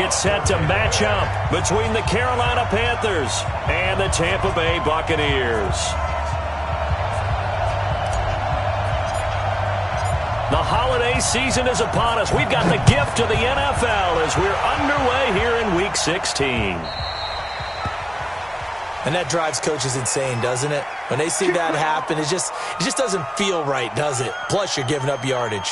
get set to match up between the Carolina Panthers and the Tampa Bay Buccaneers. The holiday season is upon us. We've got the gift of the NFL as we're underway here in Week 16. And that drives coaches insane, doesn't it? When they see that happen, it just doesn't feel right, does it? Plus, you're giving up yardage.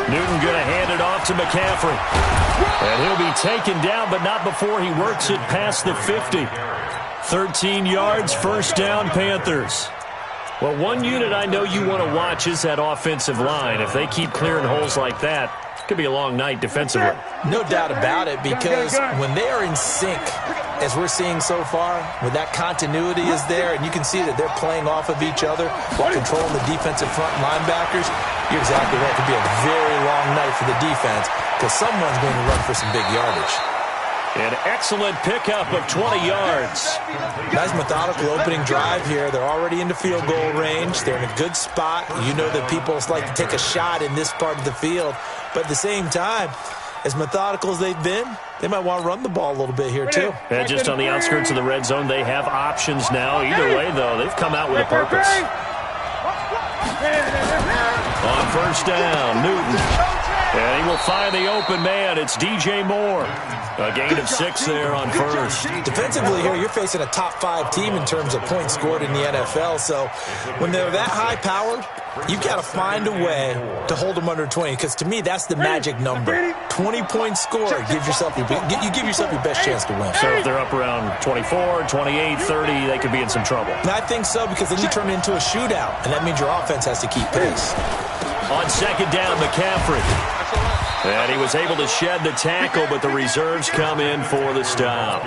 Newton going to hand it off to McCaffrey. And he'll be taken down, but not before he works it past the 50. 13 yards, first down, Panthers. Well, one unit I know you want to watch is that offensive line. If they keep clearing holes like that, it could be a long night defensively. No doubt about it, because when they are in sync, as we're seeing so far, when that continuity is there, and you can see that they're playing off of each other while controlling the defensive front linebackers, you're exactly right. It could be a very long night for the defense because someone's going to run for some big yardage. An excellent pickup of 20 yards. Nice methodical opening drive here. They're already into field goal range. They're in a good spot. You know that people like to take a shot in this part of the field. But at the same time, as methodical as they've been, they might want to run the ball a little bit here too. And just on the outskirts of the red zone, they have options now. Either way, though, they've come out with a purpose. On first down, Newton. And he will find the open man. It's DJ Moore. A gain of 6 there on first. Defensively here, you're facing a top 5 team in terms of points scored in the NFL. So when they're that high-powered, you've got to find a way to hold them under 20. Because to me, that's the magic number. 20 points scored, you give yourself your best chance to win. So if they're up around 24, 28, 30, they could be in some trouble. And I think so, because then you turn it into a shootout, and that means your offense has to keep pace. On second down, McCaffrey. And he was able to shed the tackle, but the reserves come in for the stop.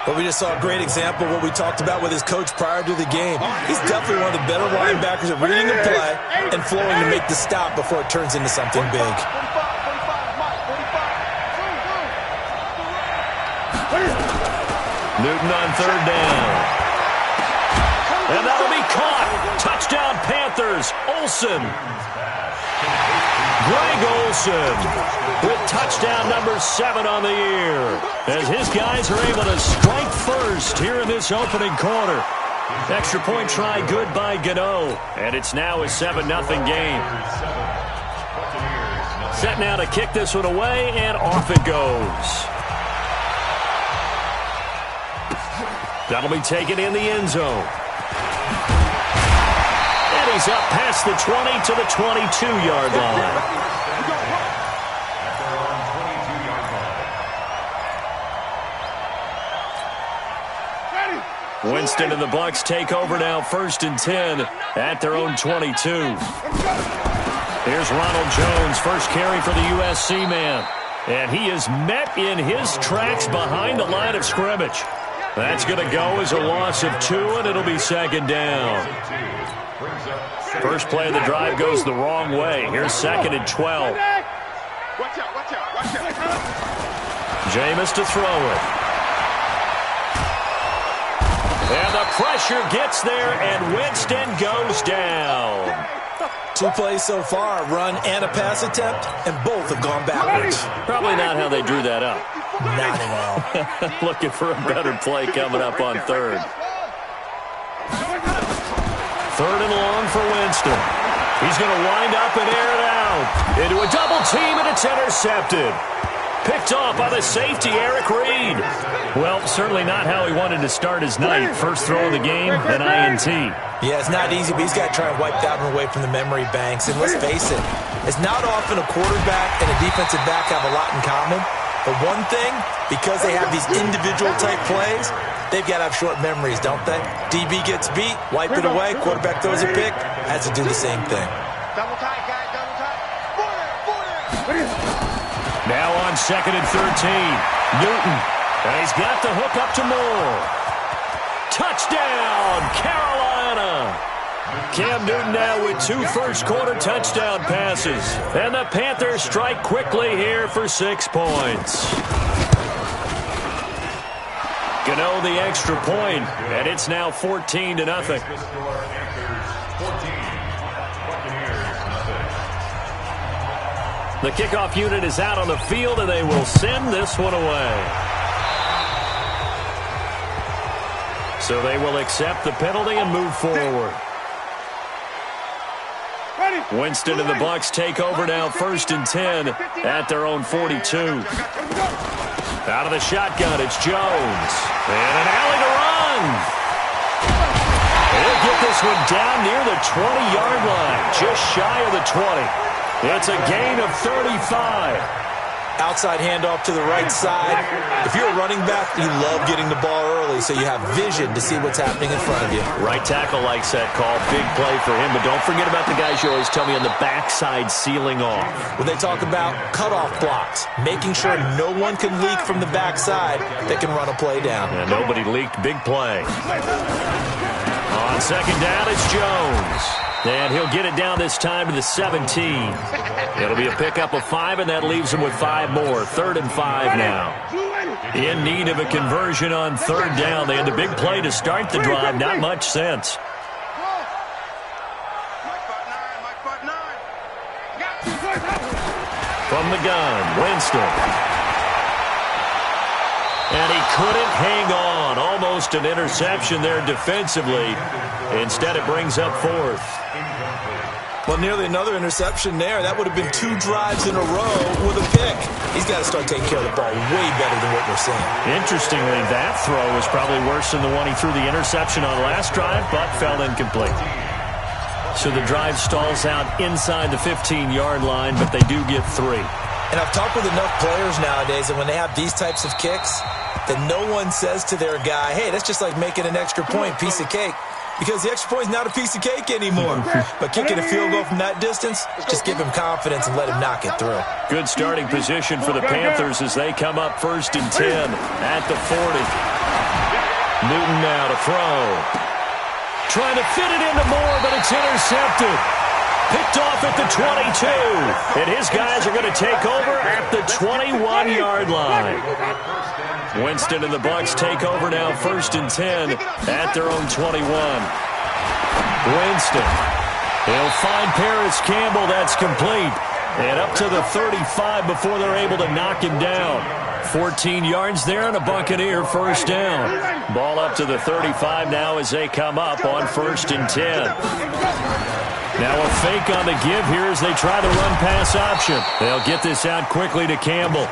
Well, we just saw a great example of what we talked about with his coach prior to the game. He's definitely one of the better linebackers at reading the play and flowing to make the stop before it turns into something big. Newton on third down. And that'll be caught. Touchdown, Panthers. Olsen. Greg Olsen with touchdown number 7 on the year. As his guys are able to strike first here in this opening quarter. Extra point try good by Gano. And it's now a 7-0 game. Set now to kick this one away, and off it goes. That'll be taken in the end zone. And he's up past the 20 to the 22-yard line. Winston and the Bucs take over now, 1st and 10 at their own 22. Here's Ronald Jones, first carry for the USC man. And he is met in his tracks behind the line of scrimmage. That's going to go as a loss of 2, and it'll be second down. First play of the drive goes the wrong way. Here's 2nd and 12. Jameis to throw it. And the pressure gets there, and Winston goes down. 2 plays so far, a run and a pass attempt, and both have gone backwards. Probably not how they drew that up. Not at all. Looking for a better play coming up on third. 3rd and long for Winston. He's going to wind up and air it out. Into a double team, and it's intercepted. Picked off by the safety, Eric Reed. Well, certainly not how he wanted to start his night. First throw of the game, an INT. Yeah, it's not easy, but he's got to try and wipe that one away from the memory banks. And let's face it, it's not often a quarterback and a defensive back have a lot in common. But one thing, because they have these individual type plays, they've got to have short memories, don't they? DB gets beat, wipe it away, quarterback throws a pick, has to do the same thing. Double tight, guys, double tight. Now on 2nd and 13, Newton. And he's got the hook up to Moore. Touchdown, Carolina! Cam Newton now with 2 first-quarter touchdown passes. And the Panthers strike quickly here for 6 points. Gano the extra point, and it's now 14-0. The kickoff unit is out on the field, and they will send this one away. So they will accept the penalty and move forward. Winston and the Bucs take over now, 1st and 10 at their own 42. Out of the shotgun, it's Jones. And an alley to run. He'll get this one down near the 20-yard line, just shy of the 20. It's a gain of 35. Outside handoff to the right side. If you're a running back, you love getting the ball early so you have vision to see what's happening in front of you. Right tackle likes that call. Big play for him, but don't forget about the guys you always tell me on the backside sealing off. When they talk about cutoff blocks, making sure no one can leak from the backside that can run a play down. And nobody leaked. Big play. On 2nd down, it's Jones. And he'll get it down this time to the 17. It'll be a pickup of 5, and that leaves him with 5 more. 3rd and 5 now. In need of a conversion on 3rd down. They had the big play to start the drive. Not much sense. From the gun, Winston. And he couldn't hang on. Almost an interception there defensively. Instead, it brings up 4th. Well, nearly another interception there. That would have been 2 drives in a row with a pick. He's got to start taking care of the ball way better than what we're seeing. Interestingly, that throw was probably worse than the one he threw the interception on last drive, but fell incomplete. So the drive stalls out inside the 15-yard line, but they do get 3. And I've talked with enough players nowadays that when they have these types of kicks, that no one says to their guy, hey, that's just like making an extra point, piece of cake. Because the extra point is not a piece of cake anymore. But kicking a field goal from that distance, just give him confidence and let him knock it through. Good starting position for the Panthers as they come up 1st and 10 at the 40. Newton now to throw. Trying to fit it into Moore, but it's intercepted. Picked off at the 22. And his guys are going to take over at the 21-yard line. Winston and the Bucs take over now 1st and 10 at their own 21. Winston. He'll find Paris Campbell. That's complete. And up to the 35 before they're able to knock him down. 14 yards there and a Buccaneer 1st down. Ball up to the 35 now as they come up on 1st and 10. Now a fake on the give here as they try the run-pass option. They'll get this out quickly to Campbell.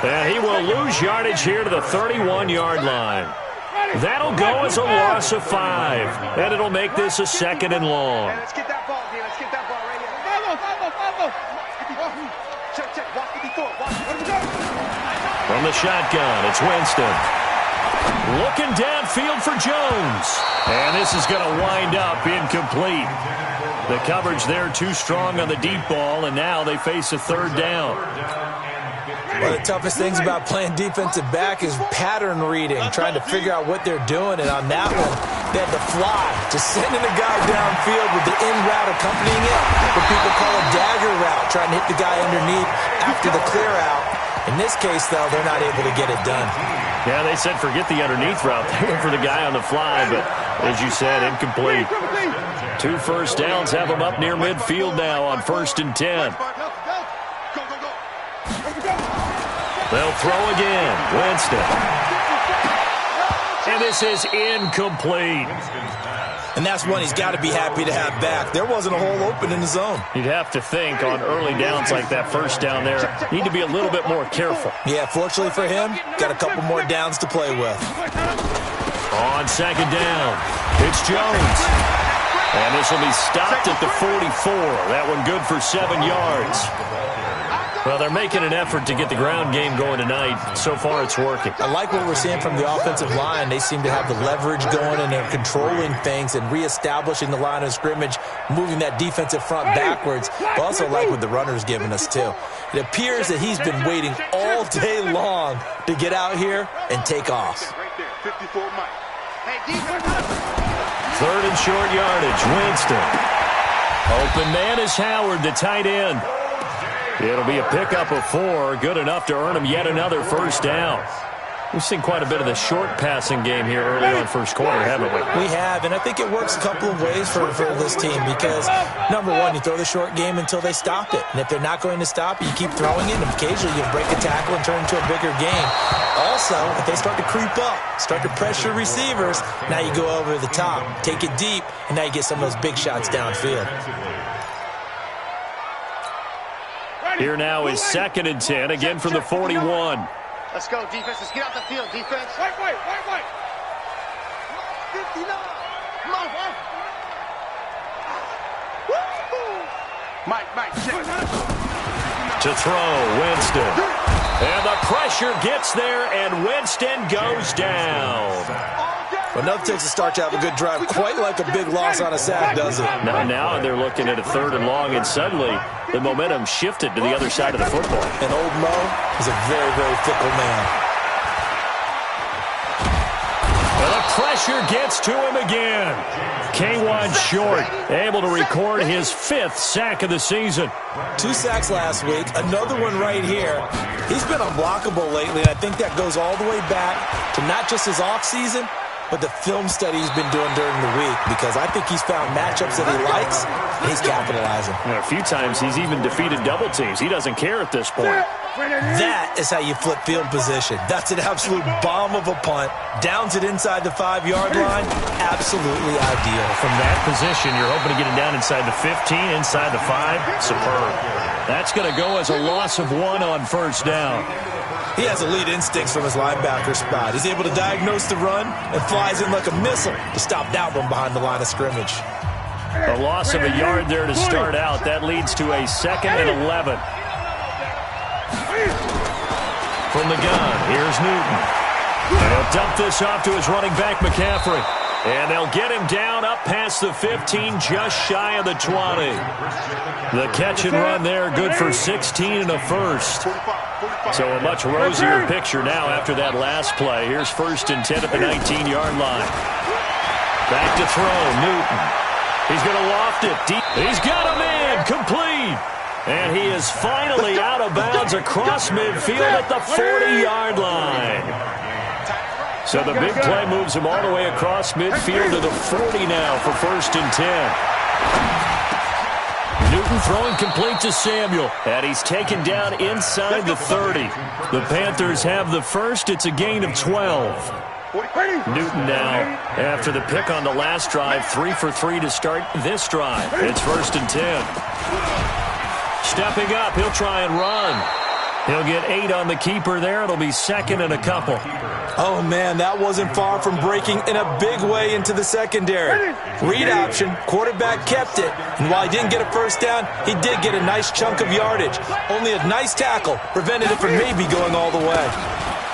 And he will lose yardage here to the 31-yard line. That'll go as a loss of 5. And it'll make this a 2nd and long. Let's get that ball, D. Let's get that ball right here. Check. Walk 54. From the shotgun, it's Winston. Looking downfield for Jones. And this is going to wind up incomplete. The coverage there too strong on the deep ball, and now they face a 3rd down. One of the toughest things about playing defensive back is pattern reading, trying to figure out what they're doing. And on that one, they had to fly, just sending a guy downfield with the in route accompanying it, what people call a dagger route, trying to hit the guy underneath after the clear out. In this case, though, they're not able to get it done. Yeah, they said forget the underneath route. They went for the guy on the fly, but as you said, incomplete. 2 first downs have them up near midfield now on 1st and 10. They'll throw again. Winston. And this is incomplete. And that's one he's got to be happy to have back. There wasn't a hole open in the zone. You'd have to think on early downs like that 1st down there, need to be a little bit more careful. Yeah, fortunately for him, got a couple more downs to play with. On 2nd down, it's Jones. And this will be stopped at the 44. That one good for 7 yards. Well, they're making an effort to get the ground game going tonight. So far, it's working. I like what we're seeing from the offensive line. They seem to have the leverage going, and they're controlling things and reestablishing the line of scrimmage, moving that defensive front backwards. I also like what the runner's giving us, too. It appears that he's been waiting all day long to get out here and take off. Right there, 54 Mike. Hey, defense. Third and short yardage. Winston. Open man is Howard, the tight end. It'll be a pickup of 4. Good enough to earn him yet another first down. We've seen quite a bit of the short passing game here early on first quarter, haven't we? We have, and I think it works a couple of ways for this team because, number one, you throw the short game until they stop it. And if they're not going to stop it, you keep throwing it, and occasionally you break a tackle and turn it into a bigger game. Also, if they start to creep up, start to pressure receivers, now you go over the top, take it deep, and now you get some of those big shots downfield. Here now is 2nd and 10, again from the 41. Let's go, defense. Let's get out the field, defense. Wait. 59. Come on. Mike, check. To throw, Winston. And the pressure gets there, and Winston goes down. But enough takes a start to have a good drive, quite like a big loss on a sack, does it? Now they're looking at a 3rd and long, and suddenly the momentum shifted to the other side of the football. And old Mo is a very, very fickle man. And the pressure gets to him again. K1 Short, able to record his 5th sack of the season. 2 sacks last week, another one right here. He's been unblockable lately, and I think that goes all the way back to not just his offseason, but the film study he's been doing during the week, because I think he's found matchups that he likes, and he's capitalizing. And a few times he's even defeated double teams. He doesn't care at this point. That is how you flip field position. That's an absolute bomb of a punt. Downs it inside the 5-yard line. Absolutely ideal. From that position, you're hoping to get it down inside the 15, inside the 5. Superb. That's going to go as a loss of 1 on first down. He has elite instincts from his linebacker spot. He's able to diagnose the run and flies in like a missile to stop that one behind the line of scrimmage. A loss of a yard there to start out. That leads to a 2nd and 11. From the gun, here's Newton. And he'll dump this off to his running back, McCaffrey. And they'll get him down up past the 15, just shy of the 20. The catch and run there, good for 16 and a first. So a much rosier picture now after that last play. Here's 1st and 10 at the 19-yard line. Back to throw, Newton. He's going to loft it deep. He's got a man, complete. And he is finally out of bounds across midfield at the 40-yard line. So the big play moves him all the way across midfield to the 40 now for 1st and 10. Newton throwing complete to Samuel, and he's taken down inside the 30. The Panthers have the first. It's a gain of 12. Newton now, after the pick on the last drive, 3 for 3 to start this drive. It's 1st and 10. Stepping up, he'll try and run. He'll get 8 on the keeper there. It'll be 2nd and a couple. Oh, man, that wasn't far from breaking in a big way into the secondary. Read option, quarterback kept it, and while he didn't get a first down, he did get a nice chunk of yardage. Only a nice tackle prevented it from maybe going all the way.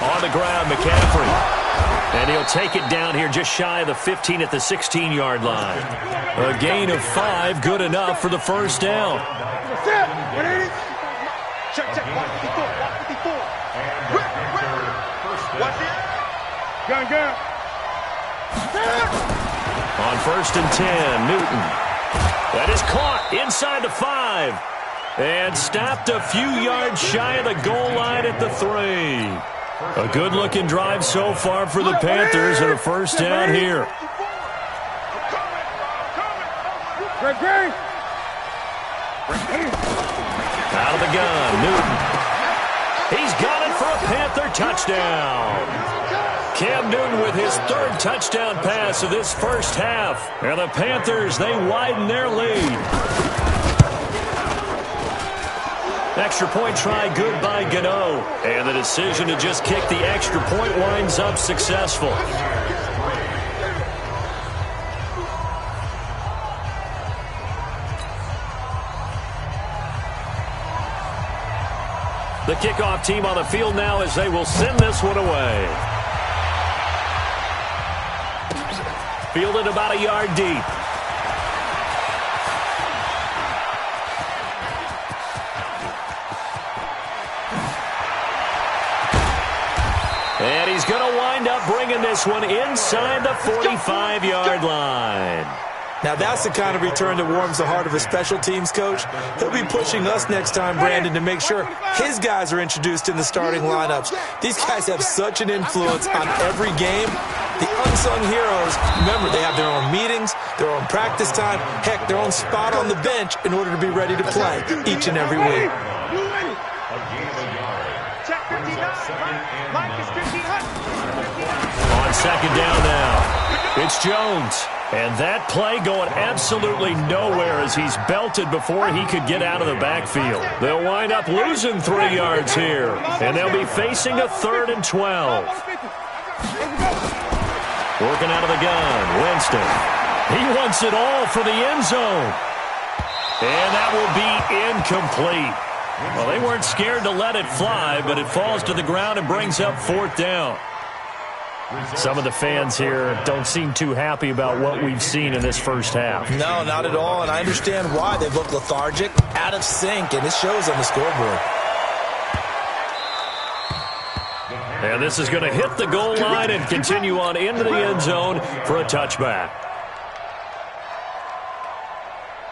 On the ground, McCaffrey. And he'll take it down here just shy of the 15 at the 16-yard line. A gain of 5, good enough for the first down. Check. 154. What's it? Gun. On 1st and 10, Newton. That is caught inside the 5. And stopped a few yards shy of the goal line at the 3. A good-looking drive so far for the Panthers and a first down here. Out of the gun, Newton. He's got it for a Panther touchdown. Cam Newton with his 3rd touchdown pass of this first half. And the Panthers, they widen their lead. Extra point try good by Gano. And the decision to just kick the extra point winds up successful. The kickoff team on the field now as they will send this one away. Fielded about a yard deep. And he's going to wind up bringing this one inside the 45-yard line. Now, that's the kind of return that warms the heart of a special teams coach. He'll be pushing us next time, Brandon, to make sure his guys are introduced in the starting lineups. These guys have such an influence on every game. The unsung heroes, remember, they have their own meetings, their own practice time, heck, their own spot on the bench in order to be ready to play each and every week. On second down now, it's Jones. And that play going absolutely nowhere as he's belted before he could get out of the backfield. They'll wind up losing 3 yards here, and they'll be facing a 3rd and 12. Working out of the gun, Winston. He wants it all for the end zone. And that will be incomplete. Well, they weren't scared to let it fly, but it falls to the ground and brings up 4th down. Some of the fans here don't seem too happy about what we've seen in this first half. No, not at all, and I understand why. They look lethargic, out of sync, and it shows on the scoreboard. And this is going to hit the goal line and continue on into the end zone for a touchback.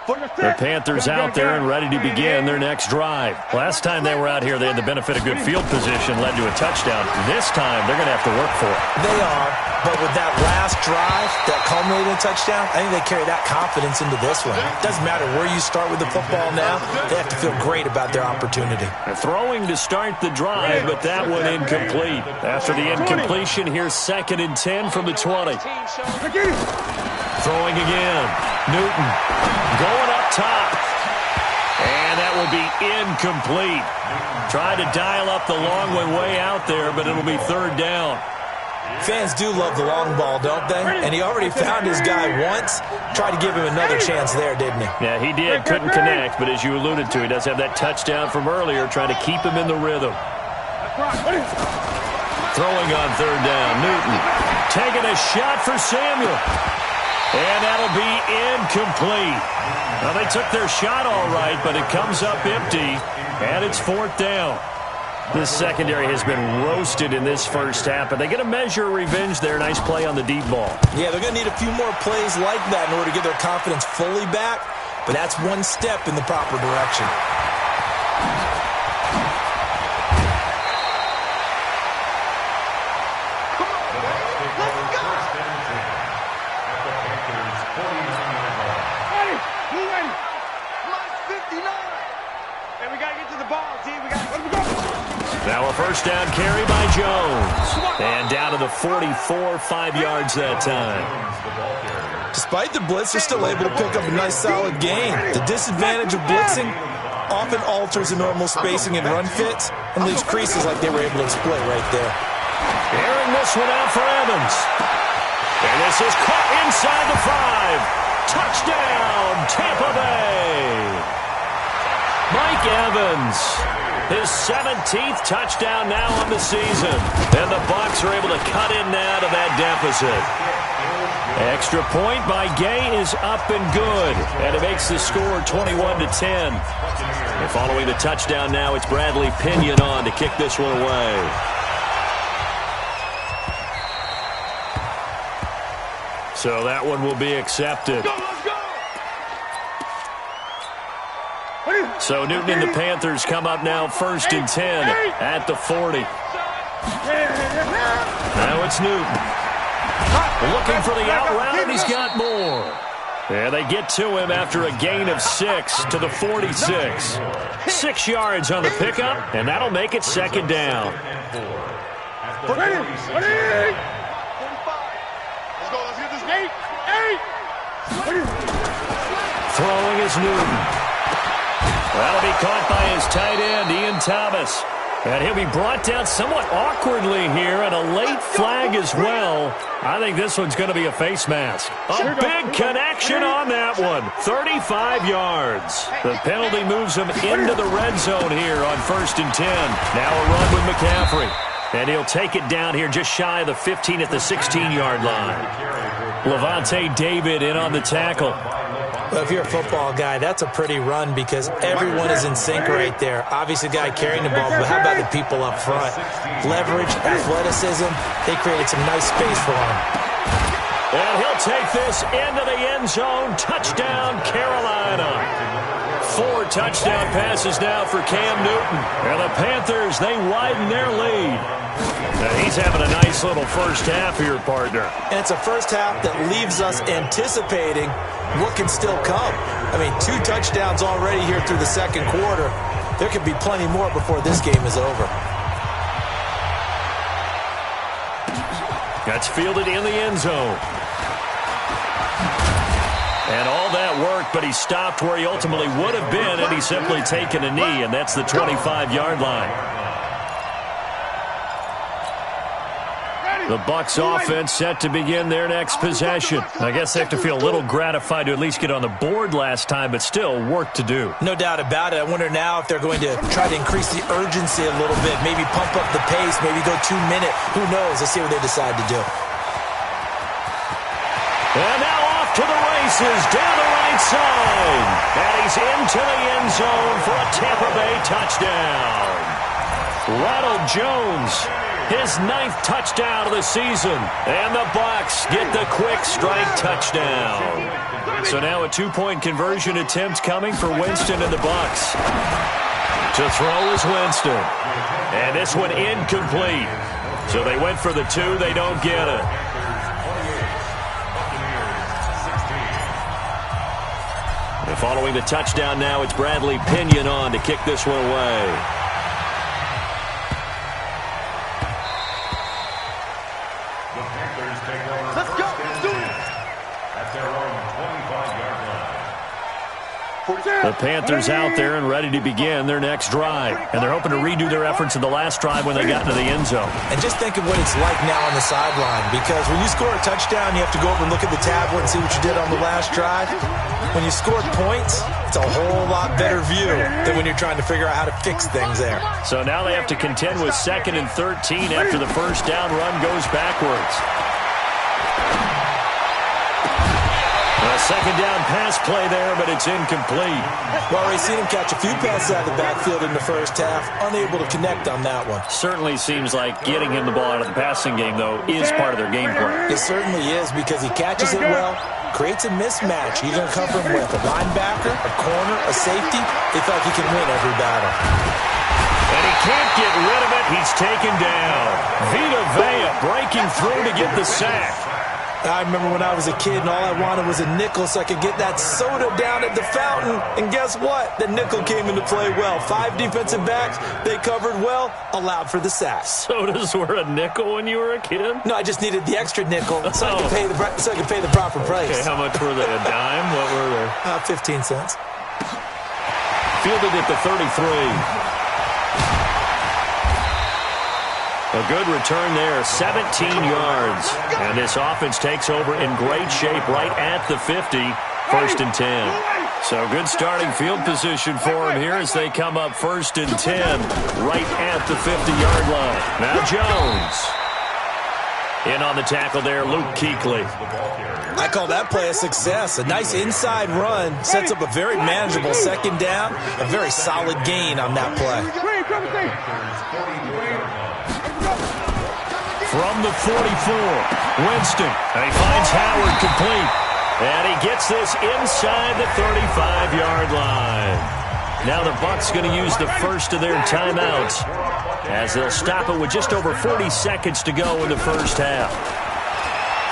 The Panthers out there and ready to begin their next drive. Last time they were out here, they had the benefit of good field position, led to a touchdown. This time, they're going to have to work for it. They are, but with that last drive that culminated in a touchdown, I think they carry that confidence into this one. It doesn't matter where you start with the football now. They have to feel great about their opportunity. They're throwing to start the drive, but that one incomplete. After the incompletion, here's 2nd and 10 from the 20. Throwing again. Newton going up top. And that will be incomplete. Tried to dial up the long one way out there, but it'll be 3rd down. Fans do love the long ball, don't they? And he already found his guy once. Tried to give him another chance there, didn't he? Yeah, he did. Couldn't connect, but as you alluded to, he does have that touchdown from earlier, trying to keep him in the rhythm. Throwing on 3rd down. Newton taking a shot for Samuel. And that'll be incomplete. Well, they took their shot all right, but it comes up empty, and it's 4th down. This secondary has been roasted in this first half, but they get a measure of revenge there. Nice play on the deep ball. Yeah, they're going to need a few more plays like that in order to get their confidence fully back, but that's one step in the proper direction. Now a first down carry by Jones. And down to the 44, 5 yards that time. Despite the blitz, they're still able to pick up a nice solid gain. The disadvantage of blitzing often alters the normal spacing and run fits and leaves creases like they were able to exploit right there. Airing this one out for Evans. And this is caught inside the 5. Touchdown, Tampa Bay. Mike Evans, his 17th touchdown now on the season. And the Bucs are able to cut in now to that deficit. Extra point by Gay is up and good. And it makes the score 21-10. And following the touchdown now, it's Bradley Pinion on to kick this one away. So that one will be accepted. So Newton and the Panthers come up now 1st and 10 at the 40. Now it's Newton. Looking for the out route, and he's got more. And they get to him after a gain of 6 to the 46. 6 yards on the pickup, and that'll make it 2nd down. Throwing is Newton. That'll be caught by his tight end, Ian Thomas. And he'll be brought down somewhat awkwardly here, and a late flag as well. I think this one's going to be a face mask. A big connection on that one. 35 yards. The penalty moves him into the red zone here on 1st and 10. Now a run with McCaffrey. And he'll take it down here just shy of the 15 at the 16-yard line. Levante David in on the tackle. Well, if you're a football guy, that's a pretty run because everyone is in sync right there. Obviously, the guy carrying the ball, but how about the people up front? Leverage, athleticism, They created some nice space for him. And he'll take this into the end zone. Touchdown, Carolina. 4 touchdown passes now for Cam Newton. And the Panthers, they widen their lead. And he's having a nice little first half here, partner. And it's a first half that leaves us anticipating what can still come. I mean, 2 touchdowns already here through the second quarter. There could be plenty more before this game is over. That's fielded in the end zone. And all that work, but he stopped where he ultimately would have been had he simply taken a knee, and that's the 25-yard line. The Bucs offense set to begin their next possession. I guess they have to feel a little gratified to at least get on the board last time, but still work to do. No doubt about it. I wonder now if they're going to try to increase the urgency a little bit, maybe pump up the pace, maybe go 2-minute. Who knows? Let's see what they decide to do. And now off to the races, down the right side. And he's into the end zone for a Tampa Bay touchdown. Ronald Jones, his 9th touchdown of the season. And the Bucs get the quick strike touchdown. So now a 2-point conversion attempt coming for Winston and the Bucs. To throw is Winston. And this one incomplete. So they went for the 2, they don't get it. And following the touchdown now, it's Bradley Pinion on to kick this one away. Let's go. Let's do it. At their own 25-yard line. The Panthers out there and ready to begin their next drive. And they're hoping to redo their efforts in the last drive when they got into the end zone. And just think of what it's like now on the sideline, because when you score a touchdown, you have to go over and look at the tablet and see what you did on the last drive. When you scored points, it's a whole lot better view than when you're trying to figure out how to fix things there. So now they have to contend with 2nd and 13 after the first down run goes backwards. A second down pass play there, but it's incomplete. Well, we've seen him catch a few passes out of the backfield in the first half, unable to connect on that one. Certainly seems like getting him the ball out of the passing game, though, is part of their game plan. It certainly is, because he catches it well, creates a mismatch. He's going to cover him with a linebacker, a corner, a safety. They feel like he can win every battle. And he can't get rid of it. He's taken down. Vita Vea breaking through to get the sack. I remember when I was a kid and all I wanted was a nickel so I could get that soda down at the fountain. And guess what? The nickel came into play well. 5 defensive backs, they covered well, allowed for the sack. Sodas were a nickel when you were a kid? No, I just needed the extra nickel so I could pay the proper price. Okay, how much were they? A dime? What were they? 15 cents. Fielded at the 33. A good return there, 17 yards. And this offense takes over in great shape right at the 50, 1st and 10. So good starting field position for them here as they come up 1st and 10 right at the 50-yard line. Now Jones. In on the tackle there, Luke Kuechly. I call that play a success. A nice inside run sets up a very manageable second down. A very solid gain on that play. From the 44, Winston. And he finds Howard complete. And he gets this inside the 35-yard line. Now the Bucs going to use the first of their timeouts as they'll stop it with just over 40 seconds to go in the first half.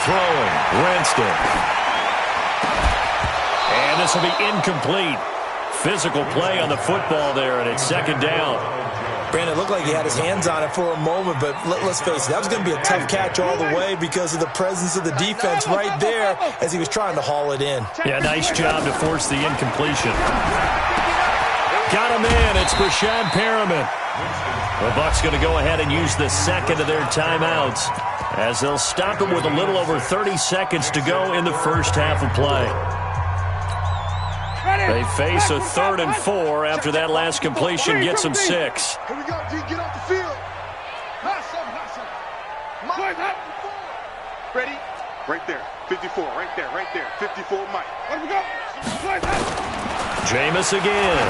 Throwing, Winston. And this will be incomplete. Physical play on the football there, and it's 2nd down. Brandon, it looked like he had his hands on it for a moment, but let's face it, that was going to be a tough catch all the way because of the presence of the defense right there as he was trying to haul it in. Yeah, nice job to force the incompletion. Got him in. It's Brashad Perriman. The Bucs going to go ahead and use the second of their timeouts as they'll stop it with a little over 30 seconds to go in the first half of play. They face a 3rd and 4 after that last completion gets them 6. Here we go, D. Get off the field. Nice. Ready? Right there. 54. Right there. 54, Mike. Let me go. Jameis again.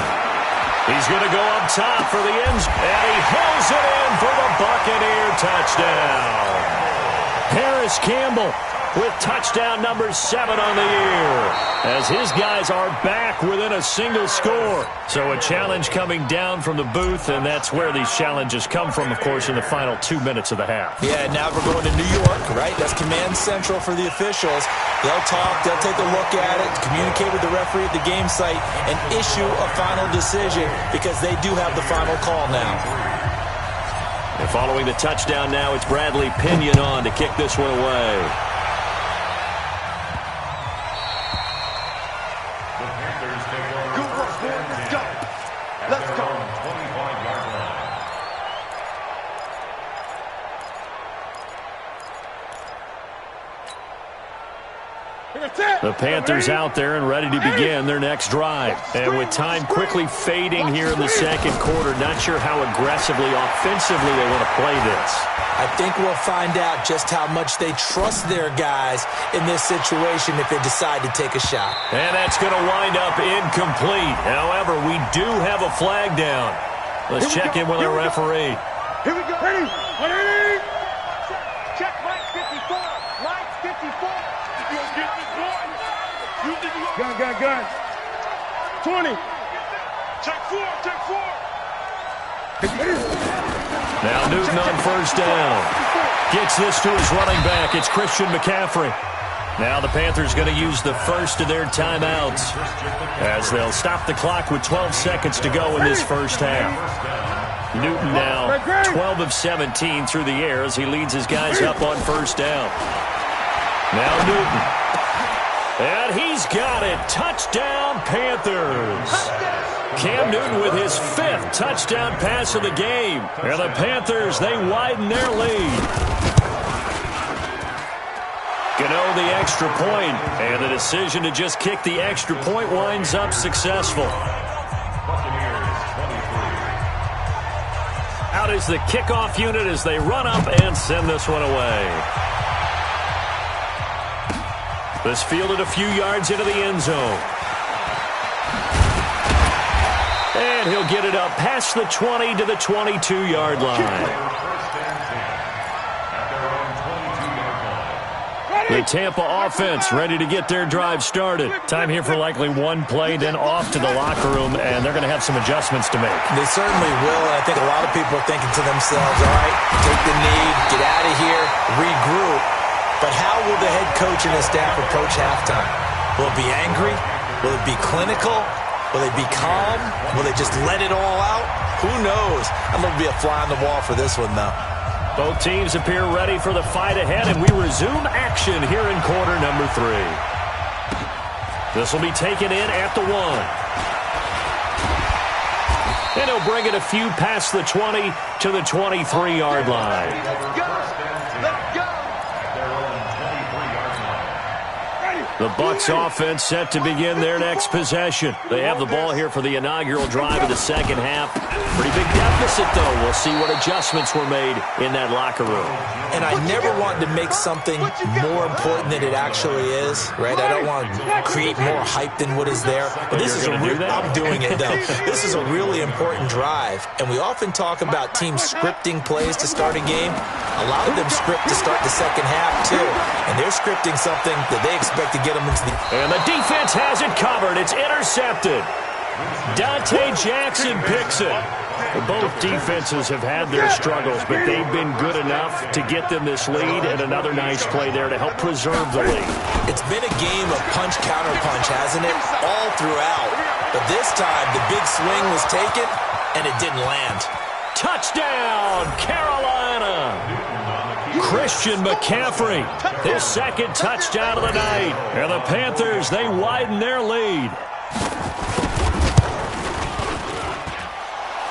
He's going to go up top for the end. And he hauls it in for the Buccaneer touchdown. Harris Campbell with touchdown number 7 on the year, as his guys are back within a single score. So a challenge coming down from the booth, and that's where these challenges come from, of course, in the final 2 minutes of the half. Yeah, now we're going to New York, right? That's command central for the officials. They'll talk, they'll take a look at it, communicate with the referee at the game site, and issue a final decision because they do have the final call now. And following the touchdown now, it's Bradley Pinion on to kick this one away. The Panthers out there and ready to begin their next drive. And with time quickly fading here in the second quarter, not sure how aggressively, offensively they want to play this. I think we'll find out just how much they trust their guys in this situation if they decide to take a shot. And that's going to wind up incomplete. However, we do have a flag down. Let's check in with our referee. Here we go. Ready? Ready? Check line 54. Line 54. Gun. 20. Check 4. Now Newton on first down. Gets this to his running back. It's Christian McCaffrey. Now the Panthers going to use the first of their timeouts as they'll stop the clock with 12 seconds to go in this first half. Newton now 12 of 17 through the air as he leads his guys up on first down. Now Newton. And he's got it. Touchdown, Panthers. Cam Newton with his 5th touchdown pass of the game. And the Panthers, they widen their lead. Gano the extra point, and the decision to just kick the extra point winds up successful. Out is the kickoff unit as they run up and send this one away. This fielded a few yards into the end zone. And he'll get it up past the 20 to the 22-yard line. The Tampa offense ready to get their drive started. Time here for likely one play, then off to the locker room, and they're going to have some adjustments to make. They certainly will, and I think a lot of people are thinking to themselves, all right, take the knee, get out of here, regroup. But how will the head coach and his staff approach halftime? Will it be angry? Will it be clinical? Will they be calm? Will they just let it all out? Who knows? I'm going to be a fly on the wall for this one, though. Both teams appear ready for the fight ahead, and we resume action here in quarter number 3. This will be taken in at the 1. And he'll bring it a few past the 20 to the 23-yard line. Let's go. The Bucs offense set to begin their next possession. They have the ball here for the inaugural drive of the second half. Pretty big deficit, though. We'll see what adjustments were made in that locker room. And I never want to make something more important than it actually is, right? I don't want to create more hype than what is there. But this is I'm doing it, though. This is a really important drive. And we often talk about teams scripting plays to start a game. A lot of them script to start the second half, too. And they're scripting something that they expect to get them into the... And the defense has it covered. It's intercepted. Dante Jackson picks it. Both defenses have had their struggles, but they've been good enough to get them this lead, and another nice play there to help preserve the lead. It's been a game of punch-counter-punch, hasn't it? All throughout. But this time, the big swing was taken, and it didn't land. Touchdown, Carolina! Christian McCaffrey, his 2nd touchdown of the night. And the Panthers, they widen their lead.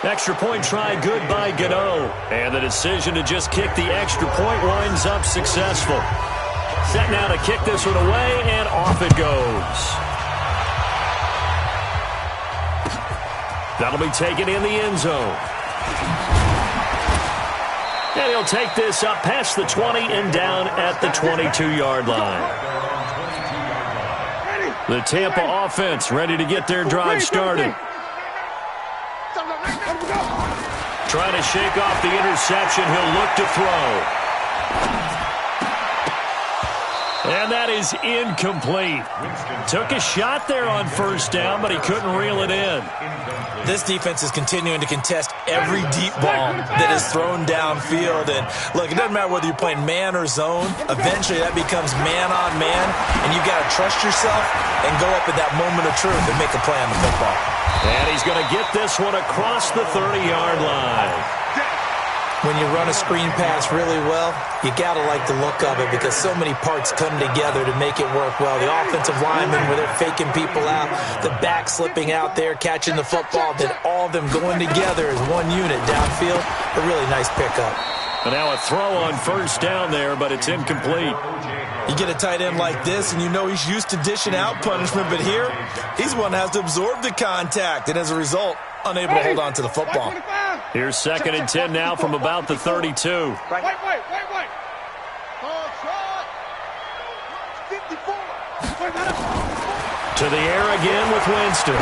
Extra point try good by Gano. And the decision to just kick the extra point winds up successful. Set now to kick this one away, and off it goes. That'll be taken in the end zone. And he'll take this up past the 20 and down at the 22-yard line. The Tampa offense ready to get their drive started. Trying to shake off the interception. He'll look to throw. And that is incomplete. Took a shot there on first down, but he couldn't reel it in. This defense is continuing to contest every deep ball that is thrown downfield. And, look, it doesn't matter whether you're playing man or zone. Eventually, that becomes man-on-man, and you've got to trust yourself and go up at that moment of truth and make a play on the football. And he's going to get this one across the 30-yard line. When you run a screen pass really well, you got to like the look of it because so many parts come together to make it work well. The offensive linemen, where they're faking people out, the back slipping out there, catching the football, then all of them going together as one unit downfield. A really nice pickup. And now a throw on first down there, but it's incomplete. You get a tight end like this, and you know he's used to dishing out punishment, but here, he's the one that has to absorb the contact, and as a result, unable to hold on to the football. Here's 2nd and 10 now from about the 32. Wait. Shot. 54. To the air again with Winston.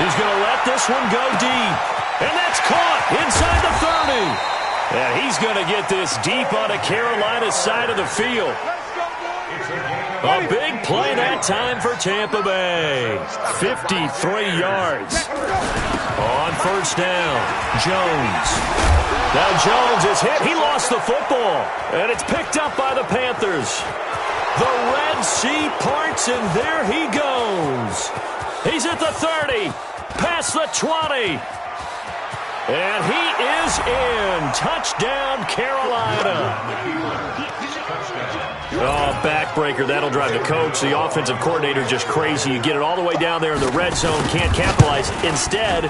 He's going to let this one go deep. And that's caught inside the 30. And he's going to get this deep on a Carolina side of the field. A big play that time for Tampa Bay. 53 yards. On first down, Jones. Now Jones is hit. He lost the football. And it's picked up by the Panthers. The Red Sea parts, and there he goes. He's at the 30. Past the 20. And he is in. Touchdown, Carolina. Oh, backbreaker. That'll drive the coach. The offensive coordinator just crazy. You get it all the way down there in the red zone, can't capitalize. Instead,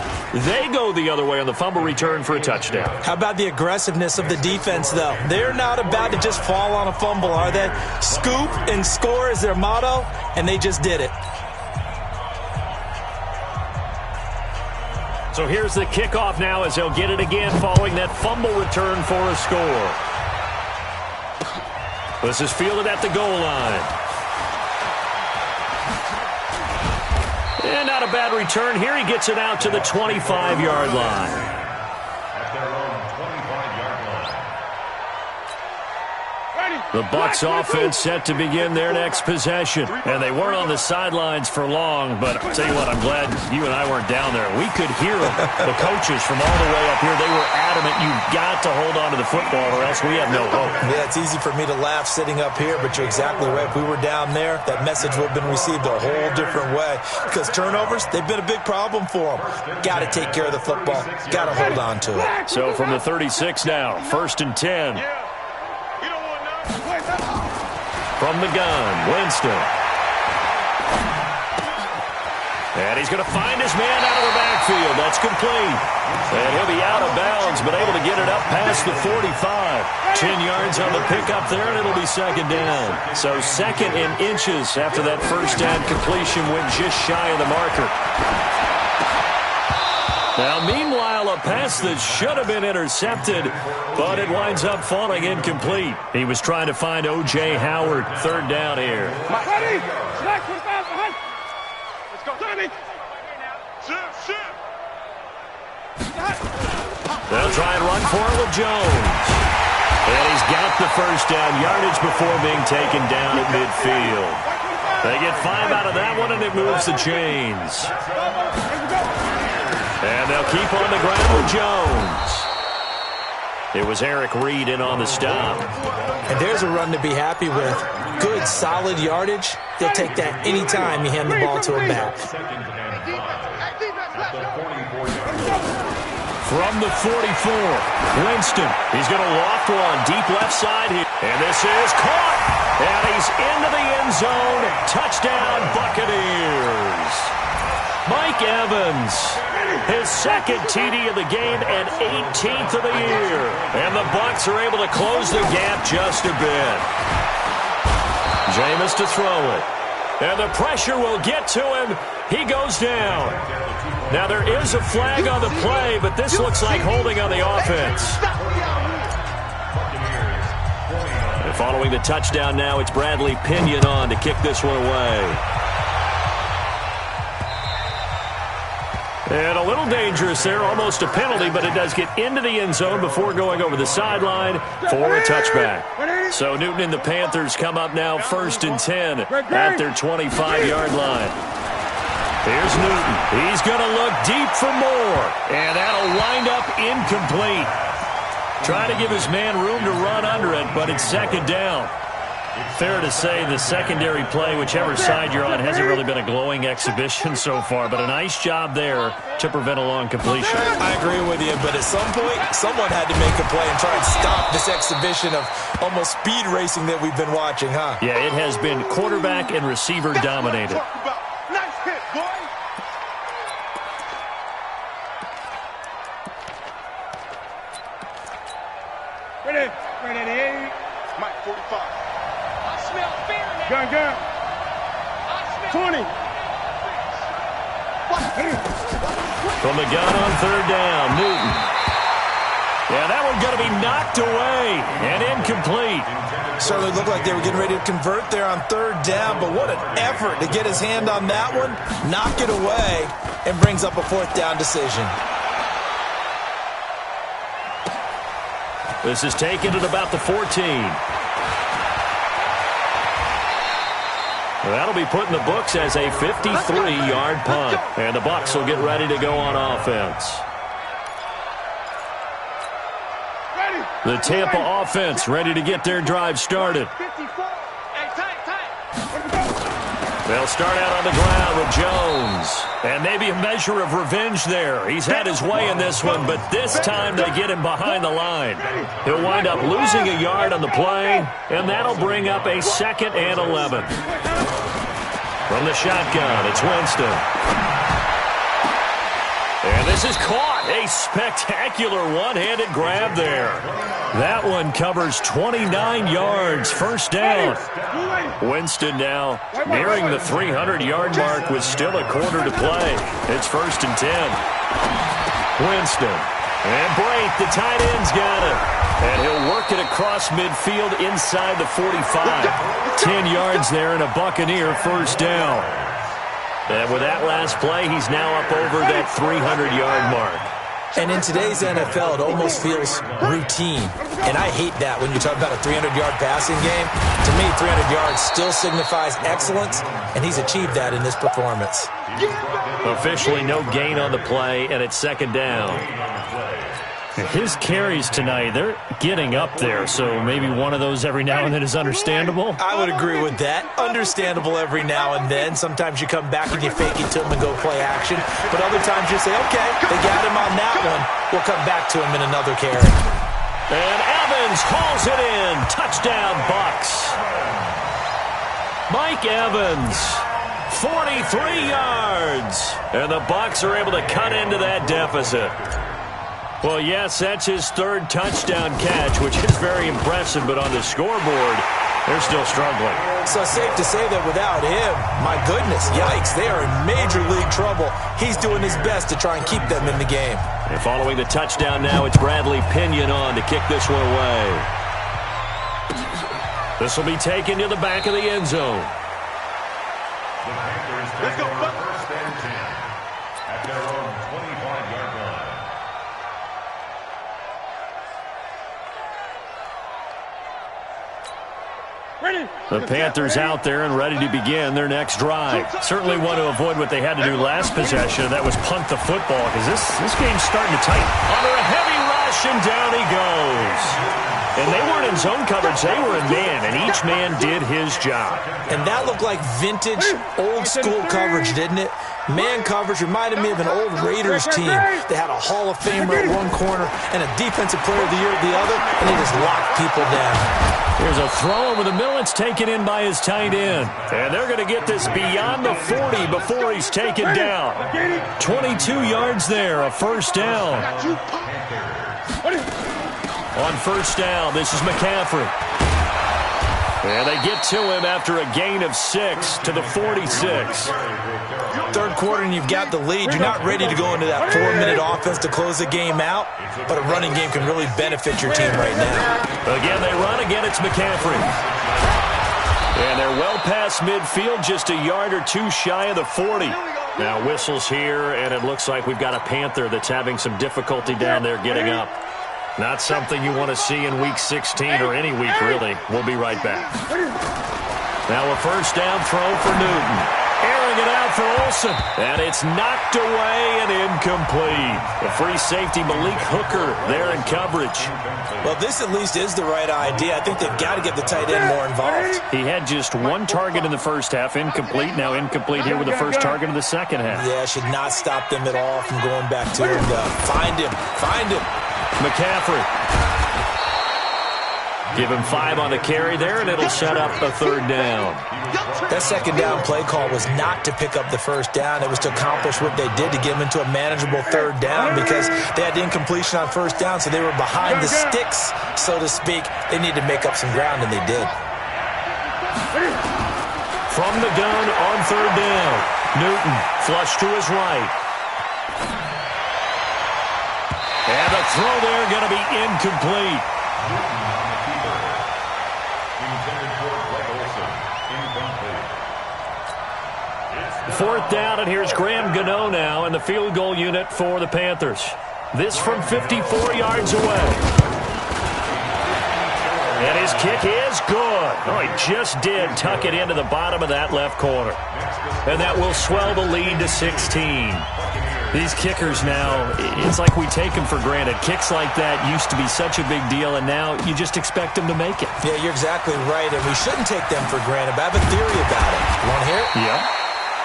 they go the other way on the fumble return for a touchdown. How about the aggressiveness of the defense, though? They're not about to just fall on a fumble, are they? Scoop and score is their motto, and they just did it. So here's the kickoff now as they'll get it again following that fumble return for a score. This is fielded at the goal line. And not a bad return. Here he gets it out to the 25-yard line. At their own 25-yard line. The Bucs offense set to begin their next possession. And they weren't on the sidelines for long, but I'll tell you what, I'm glad you and I weren't down there. We could hear them. The coaches from all the way up here, they were adamant, you've got to hold on to the football or else we have no hope. Yeah, it's easy for me to laugh sitting up here, but you're exactly right. If we were down there, that message would have been received a whole different way. Because turnovers, they've been a big problem for them. Got to take care of the football. Got to hold on to it. So from the 36 now, 1st and 10. From the gun, Winston. And he's going to find his man out of the backfield. That's complete. And he'll be out of bounds, but able to get it up past the 45. 10 yards on the pickup there, and it'll be 2nd down. So 2nd in inches after that first down completion went just shy of the marker. Now, meanwhile, a pass that should have been intercepted, but it winds up falling incomplete. He was trying to find O.J. Howard. 3rd down here. Ready? Slack 25 behind. Let's go. 30. They'll try and run for it with Jones. And he's got the first down yardage before being taken down at midfield. They get 5 out of that one, and it moves the chains. And they'll keep on the ground with Jones. It was Eric Reed in on the stop. And there's a run to be happy with. Good, solid yardage. He'll take that any time you hand the ball to him back. From the 44, Winston. He's going to loft one deep left side here. And this is caught. And he's into the end zone. Touchdown, Buccaneers. Mike Evans, his 2nd TD of the game and 18th of the year. And the Bucs are able to close the gap just a bit. Jameis to throw it. And the pressure will get to him. He goes down. Now there is a flag on the play, but this looks like holding on the offense. And following the touchdown now, it's Bradley Pinion on to kick this one away. And a little little dangerous there, almost a penalty, but it does get into the end zone before going over the sideline for a touchback. So Newton and the Panthers come up now 1st and 10 at their 25-yard line. Here's Newton. He's going to look deep for more, and that'll wind up incomplete. Trying to give his man room to run under it, but it's 2nd down. Fair to say the secondary play, whichever side you're on, hasn't really been a glowing exhibition so far, but a nice job there to prevent a long completion. I agree with you, but at some point, someone had to make a play and try and stop this exhibition of almost speed racing that we've been watching, huh? Yeah, it has been quarterback and receiver dominated. Nice hit, boy. Ready, ready, Mike 45. Gun. 20. From the gun on 3rd down, Newton. Yeah, that one's going to be knocked away and incomplete. Certainly looked like they were getting ready to convert there on 3rd down, but what an effort to get his hand on that one, knock it away, and brings up a 4th down decision. This is taken at about the 14. That'll be put in the books as a 53-yard punt. And the Bucs will get ready to go on offense. The Tampa offense ready to get their drive started. They'll start out on the ground with Jones. And maybe a measure of revenge there. He's had his way in this one, but this time they get him behind the line. He'll wind up losing a yard on the play, and that'll bring up a 2nd and 11. From the shotgun, it's Winston. And this is caught. A spectacular one-handed grab there. That one covers 29 yards. 1st down. Winston now nearing the 300-yard mark with still a quarter to play. It's 1st and 10. Winston. And Brate, the tight end's got it. And he'll work it across midfield inside the 45. 10 yards there and a Buccaneer 1st down. And with that last play, he's now up over that 300-yard mark. And in today's NFL, it almost feels routine. And I hate that when you talk about a 300-yard passing game. To me, 300 yards still signifies excellence, and he's achieved that in this performance. Officially no gain on the play, and it's 2nd down. His carries tonight, they're getting up there, so maybe one of those every now and then is understandable. I would agree with that. Understandable every now and then. Sometimes you come back and you fake it to him and go play action. But other times you say, okay, they got him on that one. We'll come back to him in another carry. And Evans hauls it in. Touchdown, Bucs. Mike Evans, 43 yards. And the Bucs are able to cut into that deficit. Well, yes, that's his 3rd touchdown catch, which is very impressive, but on the scoreboard, they're still struggling. So safe to say that without him, my goodness, yikes, they are in major league trouble. He's doing his best to try and keep them in the game. And following the touchdown now, it's Bradley Pinion on to kick this one away. This will be taken to the back of the end zone. Let's go, 1st and 10 at their own 25-yard line. The Panthers out there and ready to begin their next drive. Certainly want to avoid what they had to do last possession, and that was punt the football, because this game's starting to tighten. Under a heavy rush, and down he goes. And they weren't in zone coverage, they were in man, and each man did his job. And that looked like vintage, old-school coverage, didn't it? Man coverage reminded me of an old Raiders team. They had a Hall of Famer at one corner and a Defensive Player of the Year at the other, and they just locked people down. Here's a throw over the middle. It's taken in by his tight end. And they're going to get this beyond the 40 before he's taken down. 22 yards there, a 1st down. On 1st down, this is McCaffrey. And they get to him after a gain of 6 to the 46. 3rd quarter and you've got the lead. You're not ready to go into that 4-minute offense to close the game out, but a running game can really benefit your team right now. Again, they run. Again, it's McCaffrey. And they're well past midfield, just a yard or two shy of the 40. Now whistles here, and it looks like we've got a Panther that's having some difficulty down there getting up. Not something you want to see in Week 16 or any week, really. We'll be right back. Now a first down throw for Newton. Airing it out for Olsen. And it's knocked away and incomplete. The free safety, Malik Hooker, there in coverage. Well, this at least is the right idea. I think they've got to get the tight end more involved. He had just one target in the first half, incomplete. Now incomplete here with the first target in the second half. Yeah, should not stop them at all from going back to him. Find him. Find him. McCaffrey. Give him 5 on the carry there, and it'll set up a third down. That second down play call was not to pick up the first down. It was to accomplish what they did to get them into a manageable third down because they had incompletion on first down, so they were behind the sticks, so to speak. They needed to make up some ground, and they did. From the gun on third down, Newton flush to his right. And the throw there going to be incomplete. Fourth down, and here's Graham Gano now in the field goal unit for the Panthers. This from 54 yards away. And his kick is good. Oh, he just did tuck it into the bottom of that left corner. And that will swell the lead to 16. These kickers now, it's like we take them for granted. Kicks like that used to be such a big deal, and now you just expect them to make it. Yeah, you're exactly right, and we shouldn't take them for granted, but I have a theory about it. You want to hear it? Yeah.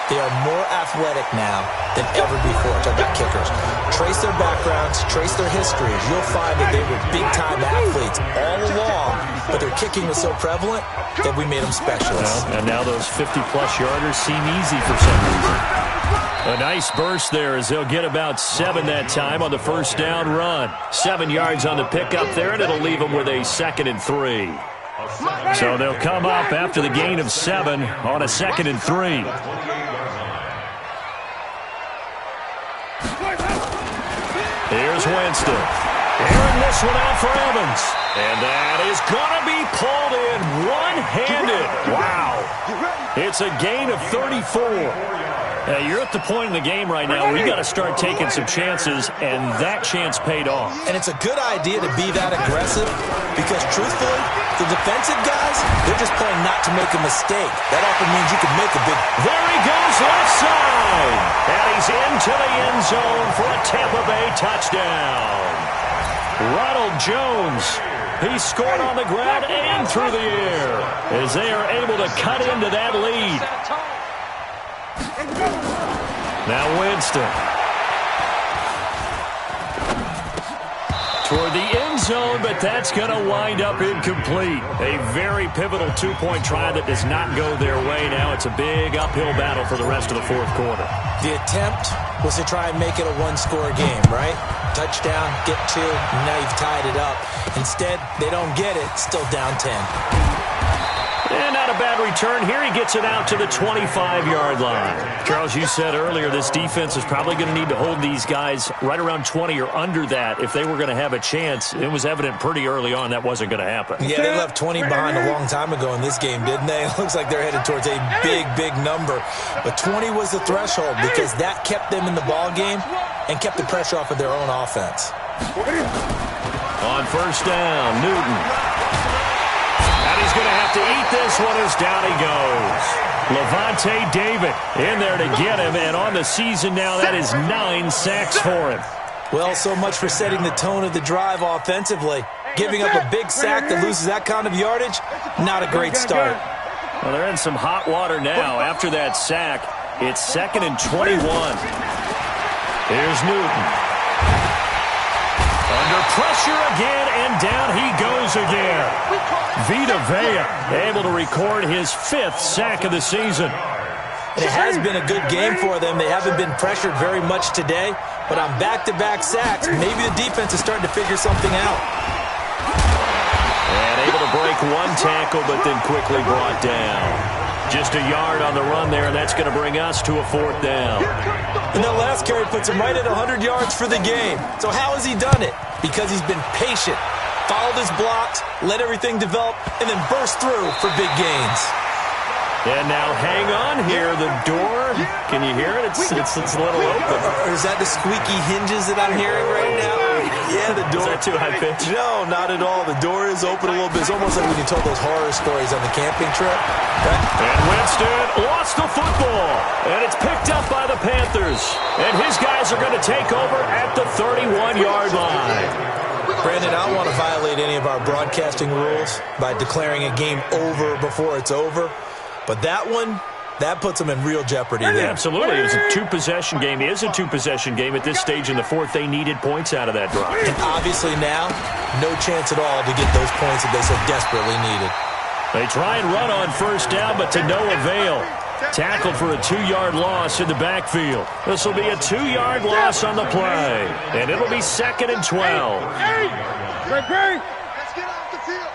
They are more athletic now than ever before. Talk about kickers. Trace their backgrounds, trace their histories. You'll find that they were big-time athletes all along, but their kicking was so prevalent that we made them specialists. Well, and now those 50-plus yarders seem easy for some reason. A nice burst there as they'll get about 7 that time on the first down run. 7 yards on the pickup there, and it'll leave them with a 2nd and 3. So they'll come up after the gain of 7 on a 2nd and 3. Here's Winston. Airing this one out for Evans. And that is going to be pulled in one-handed. Wow. It's a gain of 34. You're at the point in the game right now where you got to start taking some chances, and that chance paid off. And it's a good idea to be that aggressive because, truthfully, the defensive guys, they're just playing not to make a mistake. That often means you can make a big... There he goes left side. And he's into the end zone for a Tampa Bay touchdown. Ronald Jones, he scored on the ground and through the air as they are able to cut into that lead. Now Winston. Toward the end zone, but that's going to wind up incomplete. A very pivotal 2-point try that does not go their way. Now it's a big uphill battle for the rest of the fourth quarter. The attempt was to try and make it a one-score game, right? Touchdown, get 2, and now you've tied it up. Instead, they don't get it, still down 10. And not a bad return. Here he gets it out to the 25-yard line. Charles, you said earlier this defense is probably going to need to hold these guys right around 20 or under that if they were going to have a chance. It was evident pretty early on that wasn't going to happen. Yeah, they left 20 behind a long time ago in this game, didn't they? It looks like they're headed towards a big, big number. But 20 was the threshold because that kept them in the ball game and kept the pressure off of their own offense. On first down, Newton. He's going to have to eat this one as down he goes. Levante David in there to get him, and on the season now, that is 9 sacks for him. Well, so much for setting the tone of the drive offensively. Giving up a big sack that loses that kind of yardage, not a great start. Well, they're in some hot water now. After that sack, it's 2nd and 21. Here's Newton. Under pressure again, and down he goes again. Vita Vea able to record his 5th sack of the season. It has been a good game for them. They haven't been pressured very much today, but on back-to-back sacks, maybe the defense is starting to figure something out. And able to break one tackle, but then quickly brought down. Just a yard on the run there, and that's going to bring us to a 4th down. And that last carry puts him right at 100 yards for the game. So how has he done it? Because he's been patient, followed his blocks, let everything develop, and then burst through for big gains. And now hang on here. The door, can you hear it? It's a little open. Or is that the squeaky hinges that I'm hearing right now? Yeah, the door. Is that too high pitch? No, not at all. The door is open a little bit. It's almost like when you told those horror stories on the camping trip. Right? And Winston lost the football. And it's picked up by the Panthers. And his guys are going to take over at the 31-yard line. Brandon, I don't want to violate any of our broadcasting rules by declaring a game over before it's over. But that one, that puts them in real jeopardy there. Absolutely. It was a two-possession game. It is a two-possession game at this stage in the fourth. They needed points out of that drive. And obviously now, no chance at all to get those points that they so desperately needed. They try and run on first down, but to no avail. Tackled for a 2-yard loss in the backfield. This will be a 2-yard loss on the play. And it'll be 2nd and 12. Let's get off the field.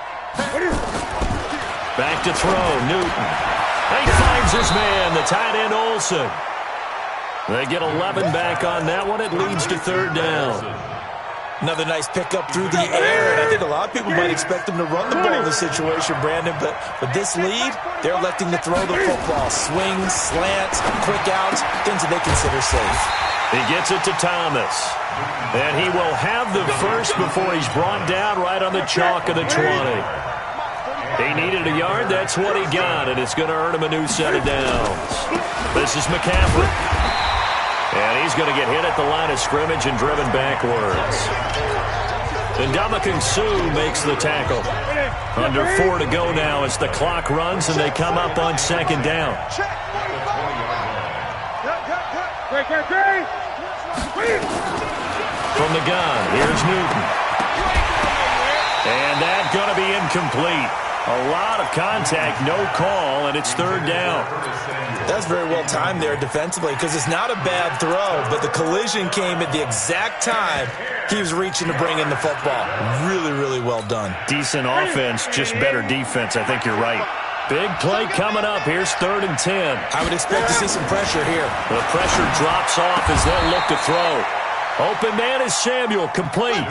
Back to throw, Newton. He finds his man, the tight end Olsen. They get 11 back on that one. It leads to 3rd down. Another nice pickup through the air, and I think a lot of people might expect them to run the ball in this situation, Brandon, but with this lead, they're electing to throw the football. Swings, slants, quick outs, things that they consider safe. He gets it to Thomas. And he will have the first before he's brought down right on the chalk of the 20. He needed a yard. That's what he got, and it's going to earn him a new set of downs. This is McCaffrey. And he's going to get hit at the line of scrimmage and driven backwards. And Ndamukong Suh makes the tackle. Under 4 to go now as the clock runs, and they come up on 2nd down. From the gun, here's Newton. And that's going to be incomplete. A lot of contact, no call, and it's 3rd down. That's very well timed there defensively because it's not a bad throw, but the collision came at the exact time he was reaching to bring in the football. Really, really well done. Decent offense, just better defense. I think you're right. Big play coming up. Here's 3rd and 10. I would expect to see some pressure here. The pressure drops off as they'll look to throw. Open man is Samuel, complete.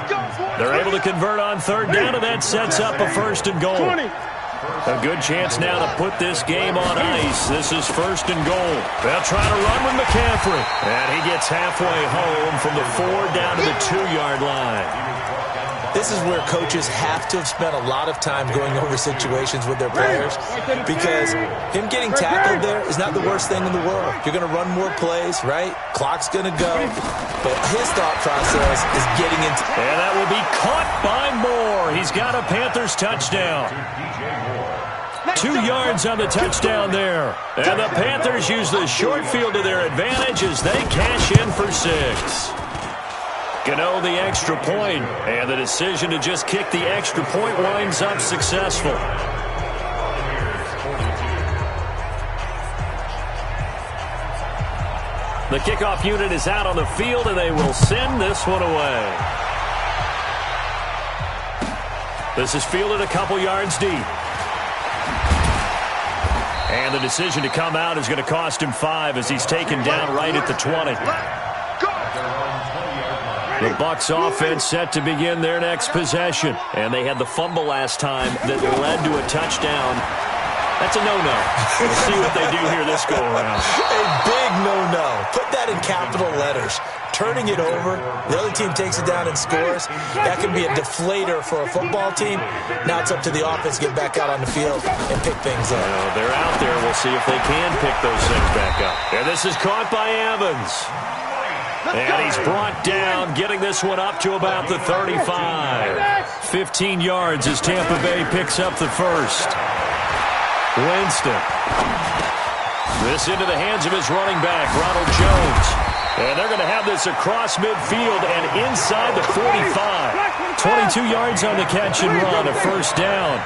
They're able to convert on 3rd down, and that sets up a 1st and goal. A good chance now to put this game on ice. This is 1st and goal. They'll try to run with McCaffrey. And he gets halfway home from the 4 down to the 2-yard line. This is where coaches have to have spent a lot of time going over situations with their players because him getting tackled there is not the worst thing in the world. You're going to run more plays, right? Clock's going to go. But his thought process is getting into... And that will be caught by Moore. He's got a Panthers touchdown. 2 yards on the touchdown there. And the Panthers use the short field to their advantage as they cash in for 6. Gano the extra point, and the decision to just kick the extra point winds up successful. The kickoff unit is out on the field, and they will send this one away. This is fielded a couple yards deep. And the decision to come out is going to cost him 5 as he's taken down right at the 20. The Bucs offense set to begin their next possession. And they had the fumble last time that led to a touchdown. That's a no-no. We'll see what they do here this go-around. A big no-no. Put that in capital letters. Turning it over, the other team takes it down and scores. That can be a deflator for a football team. Now it's up to the offense to get back out on the field and pick things up. Well, they're out there. We'll see if they can pick those things back up. And this is caught by Evans. And he's brought down, getting this one up to about the 35. 15 yards as Tampa Bay picks up the first. Winston. This into the hands of his running back, Ronald Jones. And they're going to have this across midfield and inside the 45. 22 yards on the catch and run, a first down.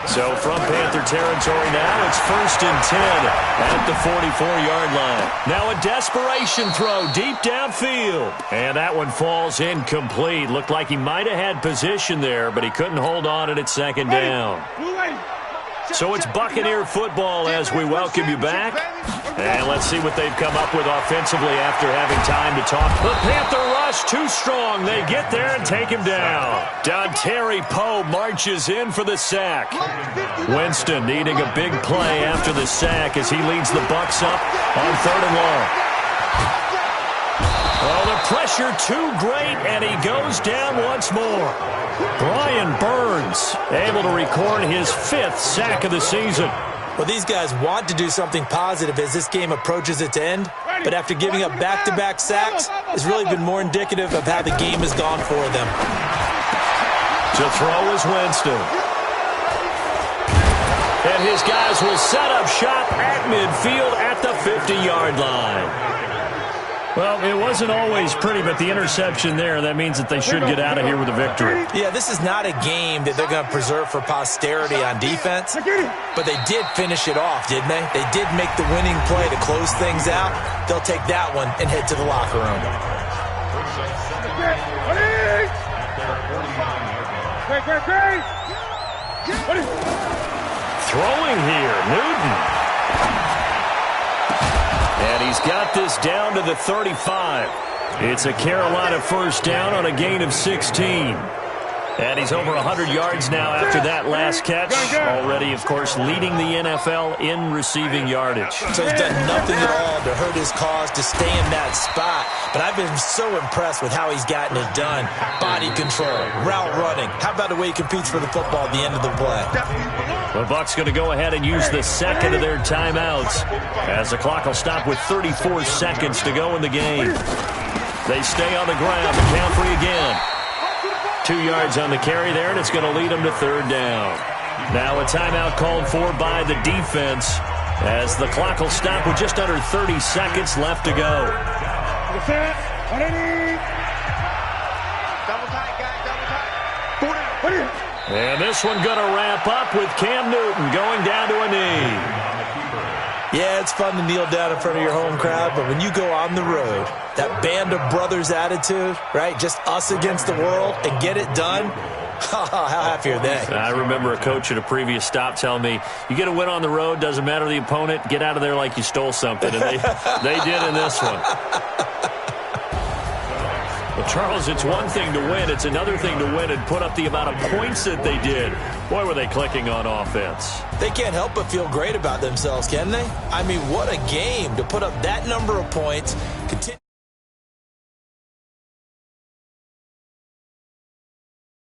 So from Panther territory now, it's 1st and 10 at the 44-yard line. Now a desperation throw deep downfield. And that one falls incomplete. Looked like he might have had position there, but he couldn't hold on at 2nd down. So it's Buccaneer football as we welcome you back. And let's see what they've come up with offensively after having time to talk. The Panther rush too strong. They get there and take him down. Dontari Poe marches in for the sack. Winston needing a big play after the sack as he leads the Bucs up on 3rd and long. Oh, the pressure too great, and he goes down once more. Brian Burns able to record his 5th sack of the season. Well, these guys want to do something positive as this game approaches its end, but after giving up back-to-back sacks, it's really been more indicative of how the game has gone for them. To throw is Winston. And his guys will set up shop at midfield at the 50-yard line. Well, it wasn't always pretty, but the interception there, that means that they should get out of here with a victory. Yeah, this is not a game that they're going to preserve for posterity on defense, but they did finish it off, didn't they? They did make the winning play to close things out. They'll take that one and head to the locker room. Throwing here, Newton. And he's got this down to the 35. It's a Carolina first down on a gain of 16. And he's over 100 yards now after that last catch. Already, of course, leading the NFL in receiving yardage. So he's done nothing at all to hurt his cause to stay in that spot. But I've been so impressed with how he's gotten it done. Body control, route running. How about the way he competes for the football at the end of the play? The Bucs going to go ahead and use the second of their timeouts as the clock will stop with 34 seconds to go in the game. They stay on the ground. McCaffrey again. 2 yards on the carry there, and it's going to lead them to 3rd down. Now a timeout called for by the defense as the clock will stop with just under 30 seconds left to go. And this one going to wrap up with Cam Newton going down to a knee. Yeah, it's fun to kneel down in front of your home crowd, but when you go on the road, that band of brothers attitude, right, just us against the world, and get it done, how happy are they? I remember a coach at a previous stop telling me, you get a win on the road, doesn't matter the opponent, get out of there like you stole something. And they did in this one. Well, Charles, it's one thing to win. It's another thing to win and put up the amount of points that they did. Boy, were they clicking on offense. They can't help but feel great about themselves, can they? I mean, what a game to put up that number of points.